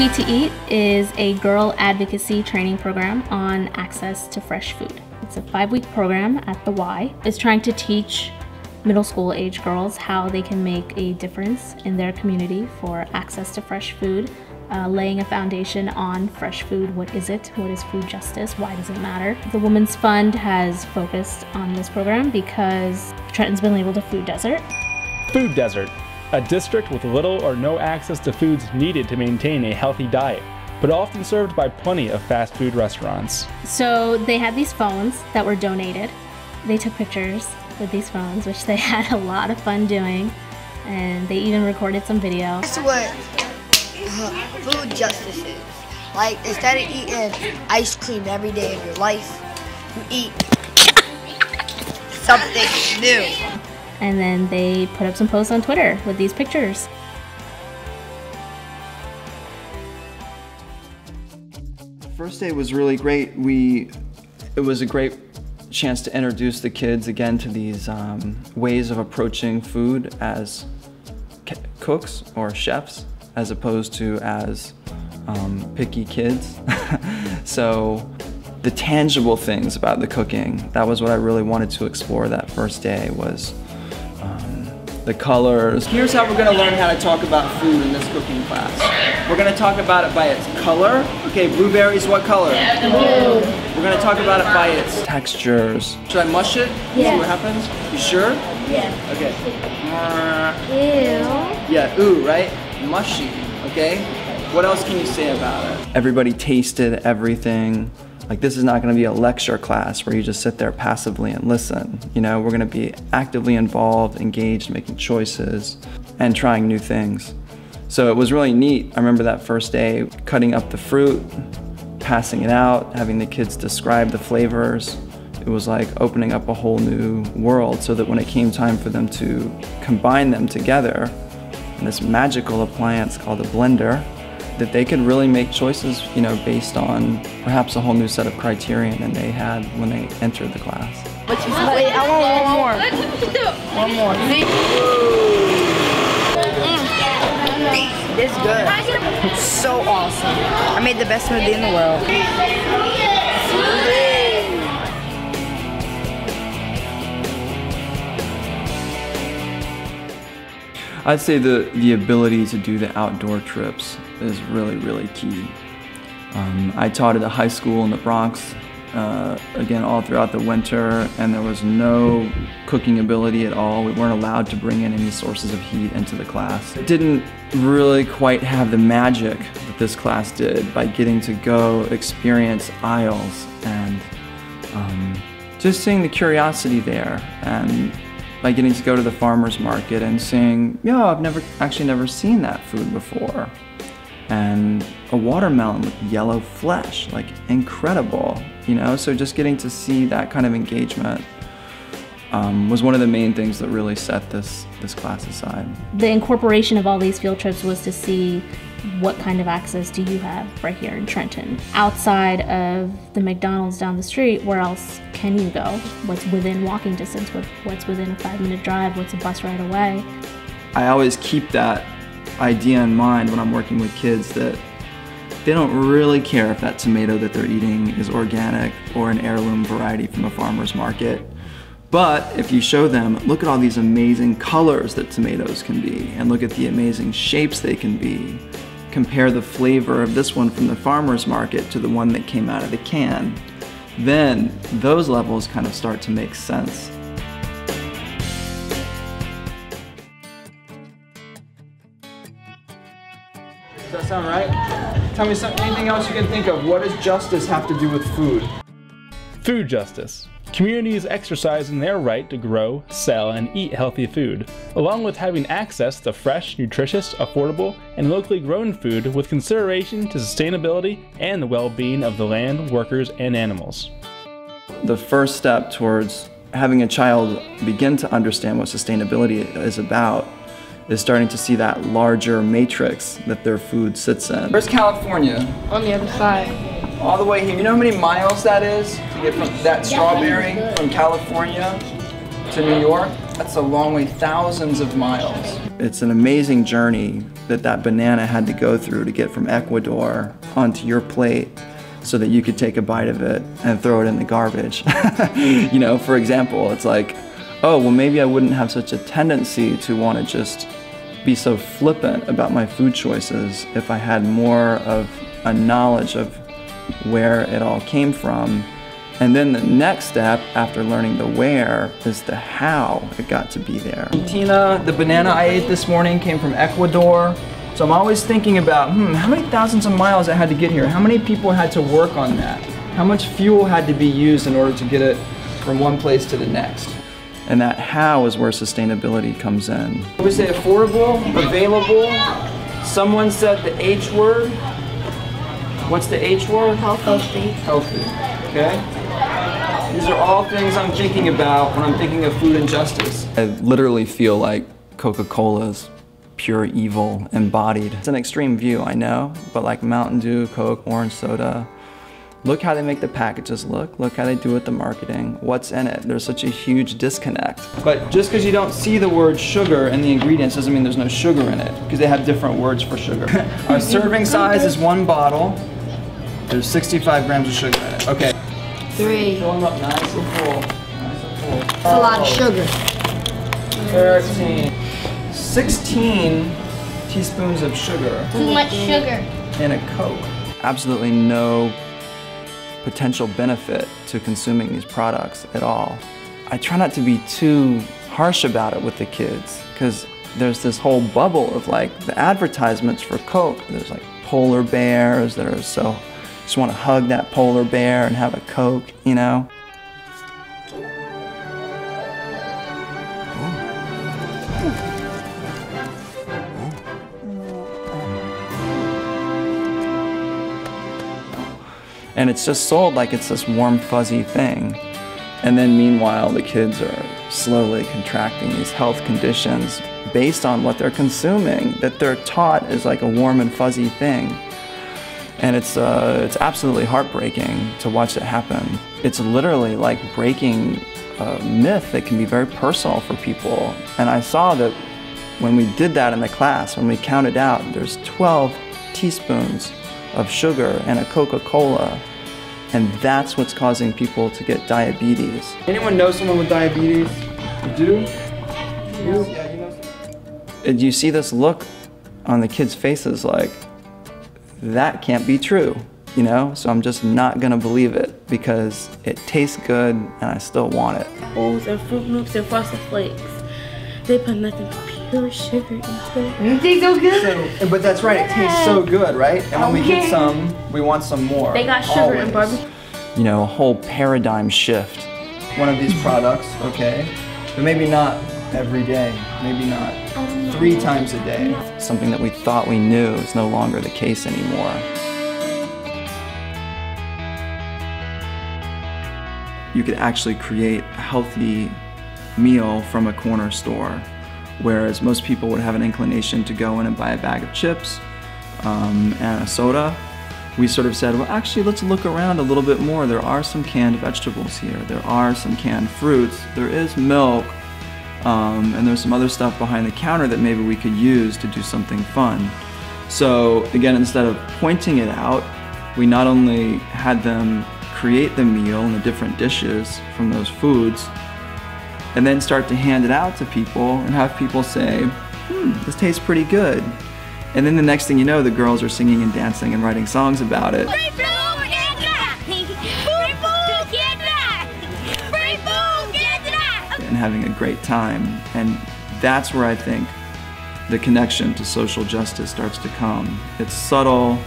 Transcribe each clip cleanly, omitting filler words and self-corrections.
Tweet2Eat is a girl advocacy training program on access to fresh food. It's a 5-week program at the Y. It's trying to teach middle school age girls how they can make a difference in their community for access to fresh food, laying a foundation on fresh food. What is it? What is food justice? Why does it matter? The Women's Fund has focused on this program because Trenton's been labeled a food desert. Food desert, a district with little or no access to foods needed to maintain a healthy diet, but often served by plenty of fast food restaurants. So they had these phones that were donated. They took pictures with these phones, which they had a lot of fun doing, and they even recorded some video. That's what food justice is. Like, instead of eating ice cream every day of your life, you eat something new. And then they put up some posts on Twitter with these pictures. First day was really great. It was a great chance to introduce the kids again to these ways of approaching food as cooks or chefs, as opposed to as picky kids. So the tangible things about the cooking, that was what I really wanted to explore that first day, was the colors. Here's how we're gonna learn how to talk about food in this cooking class. We're gonna talk about it by its color. Okay, blueberries, what color? Blue. We're gonna talk about it by its textures. Should I mush it? Yeah. See what happens? You sure? Yeah. Okay. Ew. Yeah, ooh, right? Mushy, okay? What else can you say about it? Everybody tasted everything. Like, this is not gonna be a lecture class where you just sit there passively and listen. You know, we're gonna be actively involved, engaged, making choices, and trying new things. So it was really neat. I remember that first day, cutting up the fruit, passing it out, having the kids describe the flavors. It was like opening up a whole new world, so that when it came time for them to combine them together in this magical appliance called a blender, that they could really make choices, you know, based on perhaps a whole new set of criterion than they had when they entered the class. Wait, I want one more. One more. It's good. It's so awesome. I made the best smoothie in the world. I'd say the ability to do the outdoor trips is really, really key. I taught at a high school in the Bronx, again, all throughout the winter, and there was no cooking ability at all. We weren't allowed to bring in any sources of heat into the class. It didn't really quite have the magic that this class did by getting to go experience aisles and just seeing the curiosity there, and by getting to go to the farmer's market and seeing, yeah, I've never seen that food before. And a watermelon with yellow flesh, like, incredible, you know? So just getting to see that kind of engagement was one of the main things that really set this class aside. The incorporation of all these field trips was to see what kind of access do you have right here in Trenton. Outside of the McDonald's down the street, where else can you go? What's within walking distance? What's within a 5-minute drive? What's a bus ride away? I always keep that idea in mind when I'm working with kids, that they don't really care if that tomato that they're eating is organic or an heirloom variety from a farmer's market. But if you show them, look at all these amazing colors that tomatoes can be, and look at the amazing shapes they can be, compare the flavor of this one from the farmer's market to the one that came out of the can, then those levels kind of start to make sense. Does that sound right? Tell me anything else you can think of. What does justice have to do with food? Food justice. Communities exercising their right to grow, sell, and eat healthy food, along with having access to fresh, nutritious, affordable, and locally grown food with consideration to sustainability and the well-being of the land, workers, and animals. The first step towards having a child begin to understand what sustainability is about is starting to see that larger matrix that their food sits in. Where's California? On the other side. All the way here. You know how many miles that is to get from that strawberry from California to New York, that's a long way, thousands of miles. It's an amazing journey that banana had to go through to get from Ecuador onto your plate so that you could take a bite of it and throw it in the garbage. You know, for example, it's like, oh, well, maybe I wouldn't have such a tendency to want to just be so flippant about my food choices if I had more of a knowledge of where it all came from. And then the next step after learning the where is the how it got to be there. Tina, the banana I ate this morning came from Ecuador. So I'm always thinking about, how many thousands of miles I had to get here? How many people had to work on that? How much fuel had to be used in order to get it from one place to the next? And that how is where sustainability comes in. We say affordable, available. Someone said the H word. What's the H word? Healthy. Healthy, okay? These are all things I'm thinking about when I'm thinking of food injustice. I literally feel like Coca-Cola's pure evil embodied. It's an extreme view, I know, but like Mountain Dew, Coke, orange soda, look how they make the packages look how they do with the marketing, what's in it. There's such a huge disconnect. But just because you don't see the word sugar in the ingredients doesn't mean there's no sugar in it, because they have different words for sugar. Our serving size is 1 bottle. There's 65 grams of sugar in it. Okay. 3. Fill them up nice and full. Nice and full. That's a lot of sugar. 13. 16 teaspoons of sugar. Too much sugar. In a Coke. Absolutely no potential benefit to consuming these products at all. I try not to be too harsh about it with the kids, because there's this whole bubble of like the advertisements for Coke. There's like polar bears that are so, just want to hug that polar bear and have a Coke, you know? And it's just sold like it's this warm, fuzzy thing. And then meanwhile, the kids are slowly contracting these health conditions based on what they're consuming, that they're taught is like a warm and fuzzy thing. And it's absolutely heartbreaking to watch it happen. It's literally like breaking a myth that can be very personal for people. And I saw that when we did that in the class, when we counted out, there's 12 teaspoons of sugar and a Coca-Cola, and that's what's causing people to get diabetes. Anyone know someone with diabetes? You do? You? Yeah, you know. And you see this look on the kids' faces like, that can't be true, you know? So I'm just not gonna believe it because it tastes good and I still want it. O's and Fruit Loops and Frosted Flakes. They put nothing but pure sugar into it. You think so good? So, but that's right, it tastes so good, right? And when we get some, we want some more. They got sugar and barbecue. You know, a whole paradigm shift. One of these products, okay? But maybe not every day, maybe not 3 times a day. Something that we thought we knew is no longer the case anymore. You could actually create a healthy meal from a corner store, whereas most people would have an inclination to go in and buy a bag of chips and a soda. We sort of said, well, actually, let's look around a little bit more. There are some canned vegetables here. There are some canned fruits. There is milk. And there's some other stuff behind the counter that maybe we could use to do something fun. So again, instead of pointing it out, we not only had them create the meal and the different dishes from those foods, and then start to hand it out to people and have people say, this tastes pretty good. And then the next thing you know, the girls are singing and dancing and writing songs about it. Free food, get that! Free food, get that! Free food, get that! And having a great time. And that's where I think the connection to social justice starts to come. It's subtle,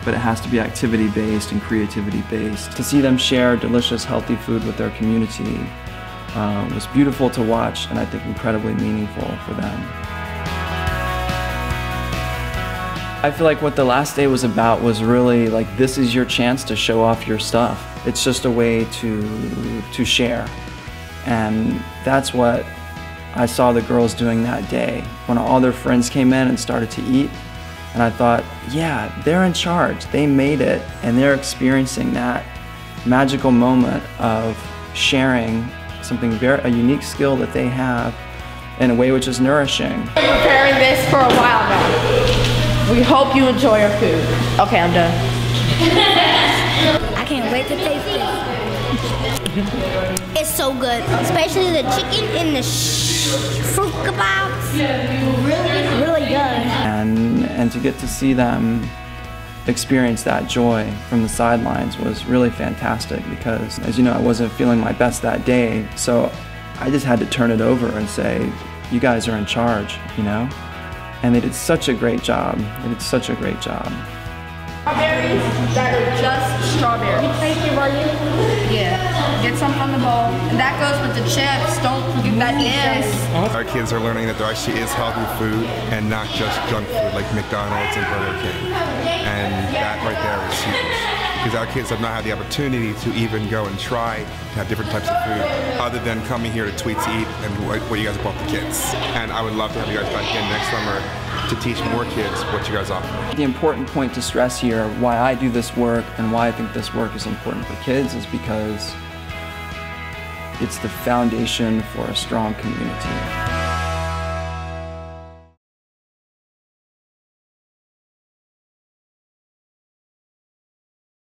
but it has to be activity-based and creativity-based. To see them share delicious, healthy food with their community was beautiful to watch, and I think incredibly meaningful for them. I feel like what the last day was about was really like, this is your chance to show off your stuff. It's just a way to share. And that's what I saw the girls doing that day when all their friends came in and started to eat. And I thought, yeah, they're in charge. They made it, and they're experiencing that magical moment of sharing a unique skill that they have in a way which is nourishing. I've been preparing this for a while now. We hope you enjoy our food. Okay, I'm done. I can't wait to taste it. It's so good, especially the chicken and the fruit kebabs. Really good. And to get to see them experience that joy from the sidelines was really fantastic, because, as you know, I wasn't feeling my best that day, so I just had to turn it over and say, you guys are in charge, you know? And they did such a great job. They did such a great job. Strawberries that are just strawberries. Thank you, Yeah, get some from the bowl. And that goes with the chips. Don't forget that yes. Our kids are learning that there actually is healthy food and not just junk food like McDonald's and Burger King. And that right there is huge. Because our kids have not had the opportunity to even go and try to have different types of food other than coming here to Tweet2Eat and what you guys bought the kids. And I would love to have you guys back in next summer to teach more kids what you guys offer. The important point to stress here, why I do this work and why I think this work is important for kids, is because it's the foundation for a strong community.